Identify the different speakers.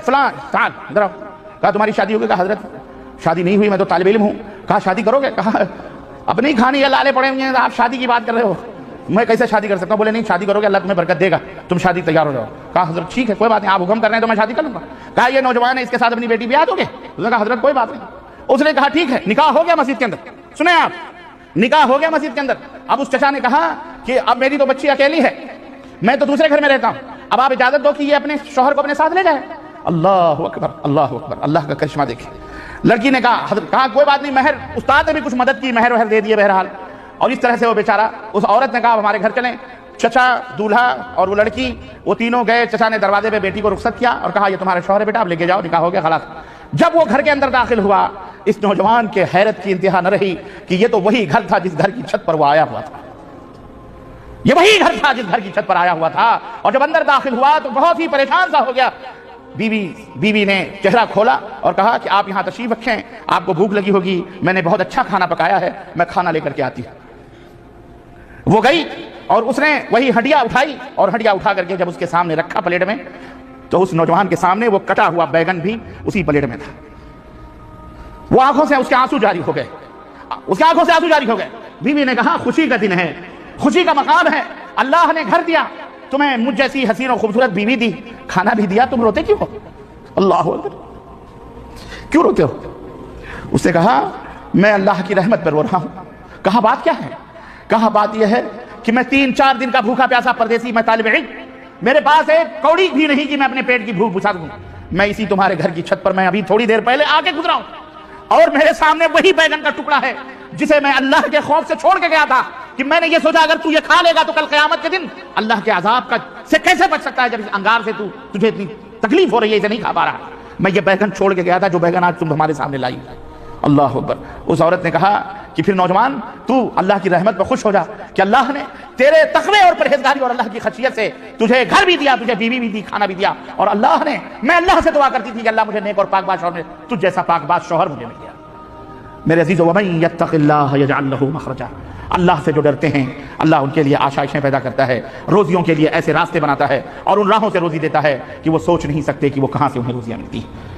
Speaker 1: فلاں تعال ادھر آؤ. کہا تمہاری شادی ہو گئی؟ کہا حضرت شادی نہیں ہوئی، میں تو طالب علم ہوں. کہا شادی کرو گے؟ کہا اب نہیں کھانی ہے، لالے پڑے ہوئے ہیں، آپ شادی کی بات کر رہے ہو، میں کیسے شادی کر سکتا ہوں؟ بولے نہیں شادی کرو گے اللہ تمہیں برکت دے گا، تم شادی تیار ہو جاؤ. کہا حضرت ٹھیک ہے کوئی بات نہیں، آپ حکم کر رہے ہیں تو میں شادی کر لوں گا. کہا یہ نوجوان ہے، اس کے ساتھ اپنی بیٹی بیاہ دو گے؟ اس نے کہا حضرت کوئی بات نہیں. اس نے کہا ٹھیک ہے. نکاح ہو گیا مسجد کے اندر. سنیں آپ، نکاح ہو گیا مسجد کے اندر. اب اس چچا نے کہا کہ اب میری تو بچی اکیلی ہے، میں تو دوسرے گھر میں رہتا ہوں، اب آپ اجازت دو کہ یہ اپنے شوہر کو اپنے ساتھ لے جائے. اللہ اکبر اللہ اکبر، اللہ کا کرشمہ دیکھیں. لڑکی نے کہا حضرت، کہا کوئی بات نہیں، مہر استاد نے بھی کچھ مدد کی، مہر وہر دے دیے بہرحال. اور اس طرح سے وہ بیچارہ، اس عورت نے کہا ہمارے گھر چلیں. چچا، دولہا اور وہ لڑکی وہ تینوں گئے. چچا نے دروازے پہ بیٹی کو رخصت کیا اور کہا یہ تمہارا شوہر ہے بیٹا، آپ لے کے جاؤ، نکاح ہو گیا خلاص. جب وہ گھر کے اندر داخل ہوا، اس نوجوان کے حیرت کی انتہا نہ رہی کہ یہ تو وہی گھر تھا جس گھر کی چھت پر وہ آیا ہوا تھا. یہ وہی گھر تھا جس گھر کی چھت پر آیا ہوا تھا. اور جب اندر داخل ہوا تو بہت ہی پریشان سا ہو گیا. بیوی نے چہرہ کھولا اور کہا کہ آپ یہاں تشریف رکھیں، آپ کو بھوک لگی ہوگی، میں نے بہت اچھا کھانا پکایا ہے، میں کھانا لے کر کے آتی ہوں. وہ گئی اور اس نے وہی ہڈیا اٹھائی اور ہڈیا اٹھا کر کے جب اس کے سامنے رکھا پلیٹ میں، تو اس نوجوان کے سامنے وہ کٹا ہوا بیگن بھی اسی پلیٹ میں تھا. وہ آنکھوں سے اس کے آنسو جاری ہو گئے، اس کے آنکھوں سے آنسو جاری ہو گئے. بیوی نے کہا خوشی کا دن ہے، خوشی کا مقام ہے، اللہ نے گھر دیا تمہیں، مجھ جیسی حسین و خوبصورت بیوی دی، کھانا بھی دیا، تم روتے کیوں ہو؟ اللہ اکبر، کیوں روتے ہو؟ اس نے کہا میں اللہ کی رحمت پر رو رہا ہوں. کہا بات کیا ہے؟ کہا بات یہ ہے کہ میں 3-4 دن کا بھوکا پیاسا پردیسی، میں طالب علم، میرے پاس ایک کوڑی بھی نہیں کہ میں اپنے پیٹ کی بھوک بجھا دوں. میں اسی تمہارے گھر کی چھت پر میں ابھی تھوڑی دیر پہلے آ کے گزرا ہوں اور میرے سامنے وہی بیگن کا ٹکڑا ہے جسے میں اللہ کے خوف سے چھوڑ کے گیا تھا کہ میں نے یہ سوچا اگر تو یہ کھا لے گا تو کل قیامت کے دن اللہ کے عذاب کا سے کیسے بچ سکتا ہے جب اس انگار سے تجھے اتنی تکلیف ہو رہی ہے، اسے نہیں کھا پا رہا. میں یہ بیگن چھوڑ کے گیا تھا جو بیگن آج تم ہمارے سامنے لائی. اللہ اکبر. اس عورت نے کہا کہ پھر نوجوان تو اللہ کی رحمت پر خوش ہو جا کہ اللہ نے تیرے تقوی اور پرہیزگاری اور اللہ کی خشیت سے تجھے گھر بھی دیا، تجھے بیوی بھی دی، کھانا بھی دیا. اور اللہ نے، میں اللہ سے دعا کرتی تھی کہ اللہ مجھے نیک اور پاک باز شوہر نے تجھ جیسا پاک باز شوہر مجھے مل گیا. میرے عزیزو وَمَن يَتَّقِ اللَّهَ يَجْعَلْ لَهُ مَخْرَجًا. اللہ سے جو ڈرتے ہیں اللہ ان کے لیے آشائشیں پیدا کرتا ہے، روزیوں کے لیے ایسے راستے بناتا ہے اور ان راہوں سے روزی دیتا ہے کہ وہ سوچ نہیں سکتے کہ وہ کہاں سے انہیں روزیاں ملتی ہیں.